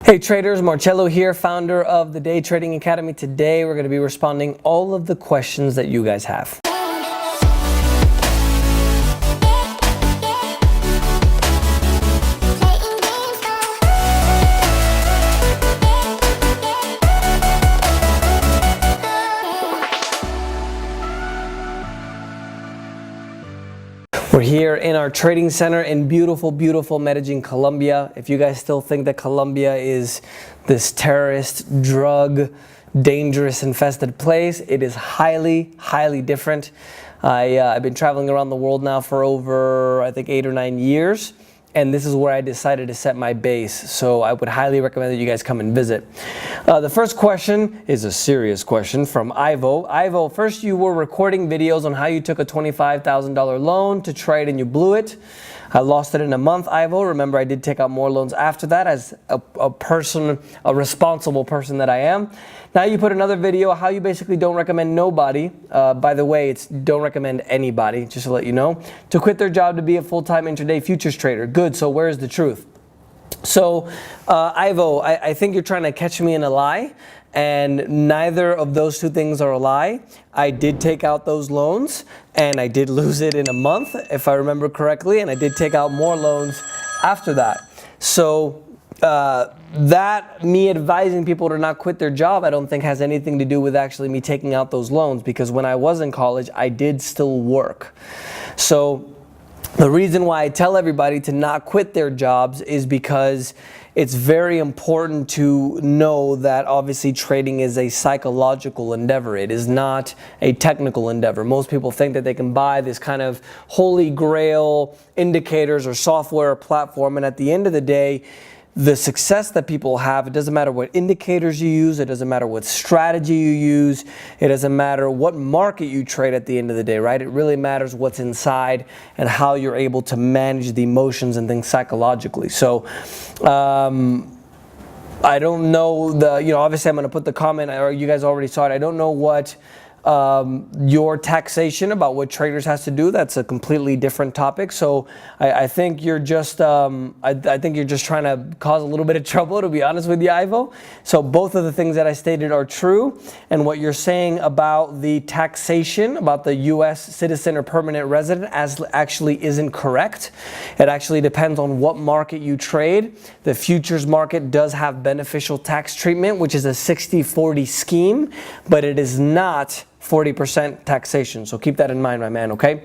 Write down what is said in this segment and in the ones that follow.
Hey traders, Marcello here, founder of the Day Trading Academy. Today we're going to be responding all of the questions that you guys have. We're here in our trading center in beautiful Medellin, Colombia. If you guys still think that Colombia is this terrorist, drug, dangerous, infested place, it is highly different. I've been traveling around the world now for over, I think, 8 or 9 years. And this is where I decided to set my base. So I would highly recommend that you guys come and visit. The first question is a serious question from Ivo. Ivo, first you were recording videos on how you took a $25,000 loan to trade and you blew it. I lost it in a month, Ivo. Remember, I did take out more loans after that as a responsible person that I am. Now you put another video how you basically don't recommend nobody. By the way, it's don't recommend anybody, just to let you know, to quit their job to be a full-time intraday futures trader. Good, so where's the truth? So, Ivo, I think you're trying to catch me in a lie, and neither of those two things are a lie. I did take out those loans, and I did lose it in a month, if I remember correctly, and I did take out more loans after that. So, me advising people to not quit their job, I don't think has anything to do with actually me taking out those loans, because when I was in college, I did still work. So, the reason why I tell everybody to not quit their jobs is because it's very important to know that obviously trading is a psychological endeavor. It is not a technical endeavor. Most people think that they can buy this kind of holy grail indicators or software or platform, and at the end of the day, the success that people have, it doesn't matter what indicators you use, it doesn't matter what strategy you use, it doesn't matter what market you trade at the end of the day, right? It really matters what's inside and how you're able to manage the emotions and things psychologically. So, I don't know obviously I'm going to put the comment, or you guys already saw it. I don't know what your taxation about what traders has to do. That's a completely different topic. So I think you're just I think you're just trying to cause a little bit of trouble, to be honest with you, Ivo. So both of the things that I stated are true, and what you're saying about the taxation, about the U.S. citizen or permanent resident, actually isn't correct. It actually depends on what market you trade. The futures market does have beneficial tax treatment, which is a 60-40 scheme, but it is not 40% taxation. So keep that in mind, my man, okay?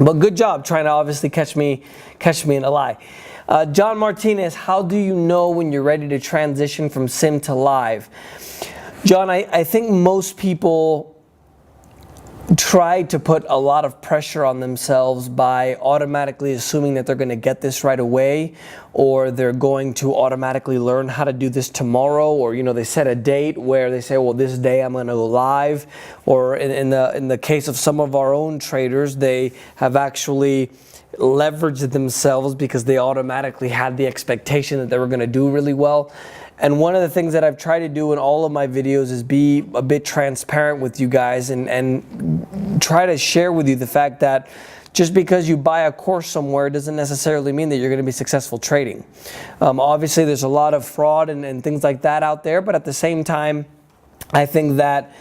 But good job trying to obviously catch me in a lie. John Martinez, how do you know when you're ready to transition from sim to live? John, I think most people try to put a lot of pressure on themselves by automatically assuming that they're going to get this right away, or they're going to automatically learn how to do this tomorrow, or they set a date where they say, well, this day I'm going to go live, or in the case of some of our own traders, they have actually leveraged themselves because they automatically had the expectation that they were going to do really well. And one of the things that I've tried to do in all of my videos is be a bit transparent with you guys and try to share with you the fact that just because you buy a course somewhere doesn't necessarily mean that you're going to be successful trading. Obviously, there's a lot of fraud and things like that out there, but at the same time, I think that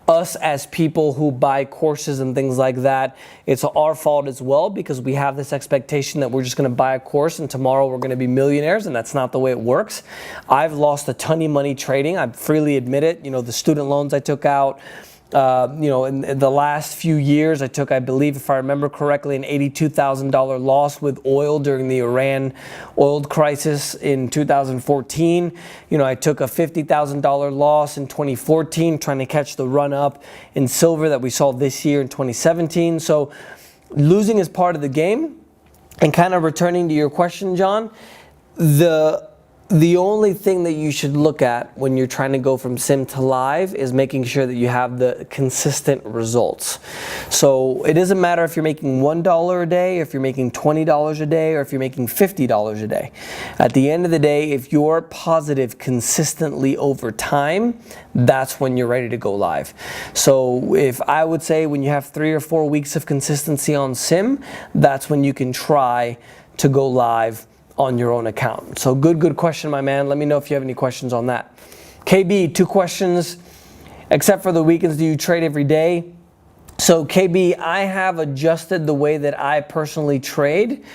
us as people who buy courses and things like that, it's our fault as well, because we have this expectation that we're just going to buy a course and tomorrow we're going to be millionaires, and that's not the way it works. I've lost a ton of money trading. I freely admit it. The student loans I took out, in the last few years, I took, I believe, if I remember correctly, an $82,000 loss with oil during the Iran oil crisis in 2014. I took a $50,000 loss in 2014 trying to catch the run up in silver that we saw this year in 2017. So losing is part of the game. And kind of returning to your question, John, the only thing that you should look at when you're trying to go from sim to live is making sure that you have the consistent results. So it doesn't matter if you're making $1 a day, if you're making $20 a day, or if you're making $50 a day. At the end of the day, if you're positive consistently over time, that's when you're ready to go live. So if I would say when you have 3 or 4 weeks of consistency on sim, that's when you can try to go live on your own account. So good question, my man. Let me know if you have any questions on that. KB, 2 questions. Except for the weekends, do you trade every day? So KB, I have adjusted the way that I personally trade.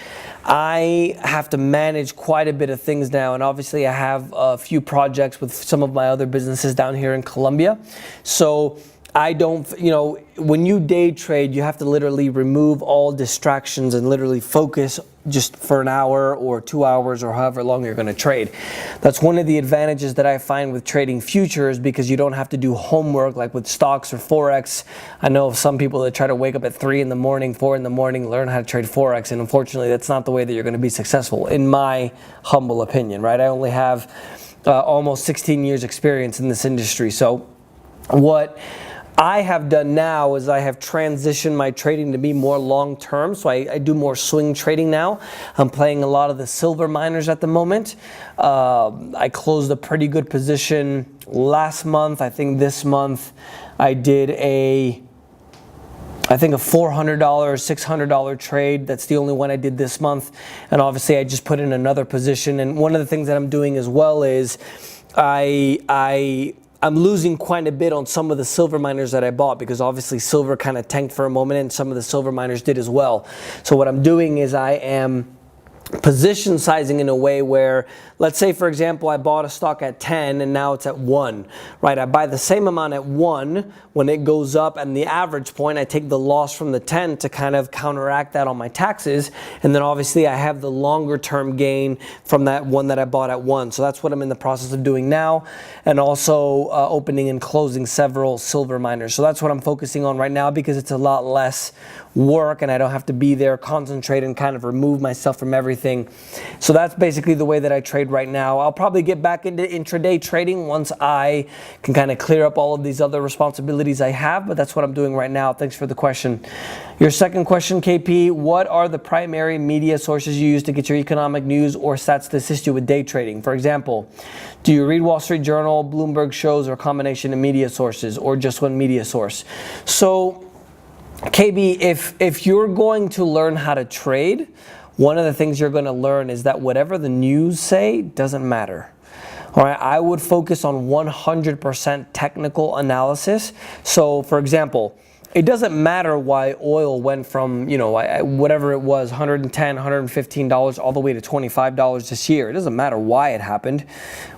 I have to manage quite a bit of things now, and obviously I have a few projects with some of my other businesses down here in Colombia. So I don't, when you day trade, you have to literally remove all distractions and literally focus just for an hour or 2 hours or however long you're going to trade. That's one of the advantages that I find with trading futures, because you don't have to do homework like with stocks or Forex. I know of some people that try to wake up at 3 in the morning, 4 in the morning, learn how to trade Forex, and unfortunately that's not the way that you're going to be successful, in my humble opinion, right? I only have almost 16 years experience in this industry. So what I have done now is I have transitioned my trading to be more long-term, so I do more swing trading now. I'm playing a lot of the silver miners at the moment. I closed a pretty good position last month. I think this month I did a $400, $600 trade. That's the only one I did this month. And obviously I just put in another position. And one of the things that I'm doing as well is I'm losing quite a bit on some of the silver miners that I bought, because obviously silver kind of tanked for a moment and some of the silver miners did as well. So what I'm doing is I am position sizing in a way where, let's say for example, I bought a stock at 10 and now it's at 1, right? I buy the same amount at 1. When it goes up and the average point, I take the loss from the 10 to kind of counteract that on my taxes. And then obviously I have the longer term gain from that one that I bought at 1. So that's what I'm in the process of doing now. And also opening and closing several silver miners. So that's what I'm focusing on right now, because it's a lot less work and I don't have to be there, concentrate, and kind of remove myself from everything. So that's basically the way that I trade right now. I'll probably get back into intraday trading once I can kind of clear up all of these other responsibilities I have, but that's what I'm doing right now. Thanks for the question. Your second question, KP, what are the primary media sources you use to get your economic news or stats to assist you with day trading? For example, do you read Wall Street Journal, Bloomberg shows, or a combination of media sources, or just one media source? So KB, if you're going to learn how to trade, one of the things you're going to learn is that whatever the news say doesn't matter. All right, I would focus on 100% technical analysis. So for example, it doesn't matter why oil went from, whatever it was, $110, $115 all the way to $25 this year. It doesn't matter why it happened.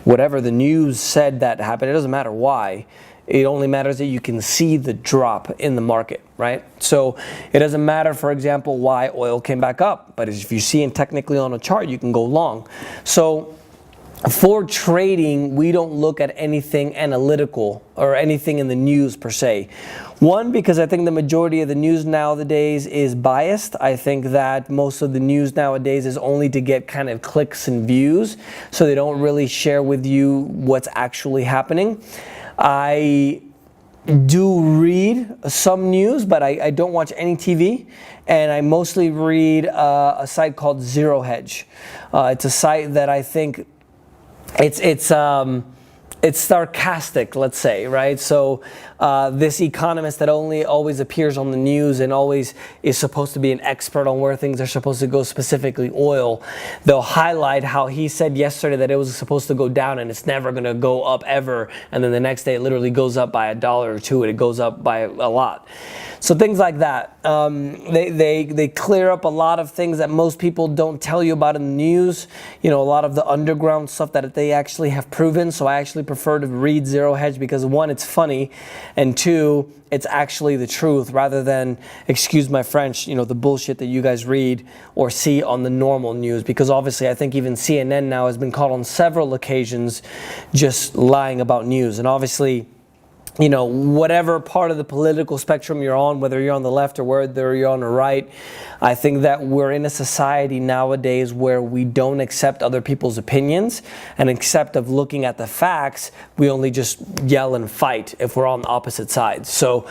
Whatever the news said that happened, it doesn't matter why. It only matters that you can see the drop in the market, right? So it doesn't matter, for example, why oil came back up. But if you see it technically on a chart, you can go long. So for trading, we don't look at anything analytical or anything in the news per se. One, because I think the majority of the news nowadays is biased. I think that most of the news nowadays is only to get kind of clicks and views. So they don't really share with you what's actually happening. I do read some news, but I don't watch any TV, and I mostly read a site called Zero Hedge. It's a site that I think it's sarcastic, let's say, right? So this economist that always appears on the news and always is supposed to be an expert on where things are supposed to go, specifically oil, they'll highlight how he said yesterday that it was supposed to go down and it's never going to go up ever, and then the next day it literally goes up by $1 or $2 and it goes up by a lot. So things like that. They clear up a lot of things that most people don't tell you about in the news. A lot of the underground stuff that they actually have proven. So I actually prefer to read Zero Hedge because, one, it's funny, and two, it's actually the truth rather than, excuse my French, the bullshit that you guys read or see on the normal news. Because obviously I think even CNN now has been caught on several occasions just lying about news. And obviously, whatever part of the political spectrum you're on, whether you're on the left or whether you're on the right, I think that we're in a society nowadays where we don't accept other people's opinions, and except of looking at the facts, we only just yell and fight if we're on the opposite sides. So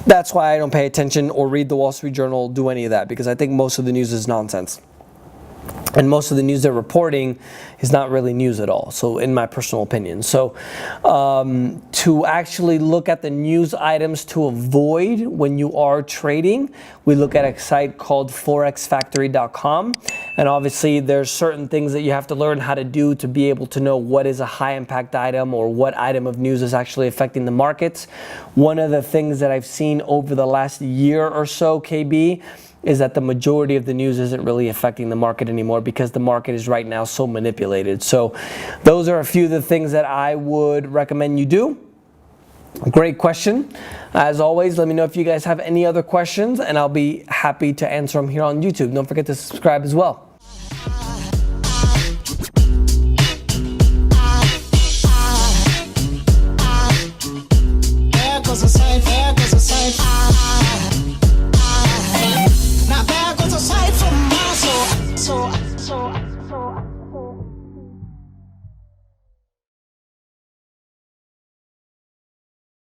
that's why I don't pay attention or read the Wall Street Journal, do any of that, because I think most of the news is nonsense. And most of the news they're reporting is not really news at all, so in my personal opinion. So to actually look at the news items to avoid when you are trading, we look at a site called forexfactory.com. And obviously there's certain things that you have to learn how to do to be able to know what is a high impact item or what item of news is actually affecting the markets. One of the things that I've seen over the last year or so, KB, is that the majority of the news isn't really affecting the market anymore because the market is right now so manipulated. So those are a few of the things that I would recommend you do. Great question. As always, let me know if you guys have any other questions and I'll be happy to answer them here on YouTube. Don't forget to subscribe as well.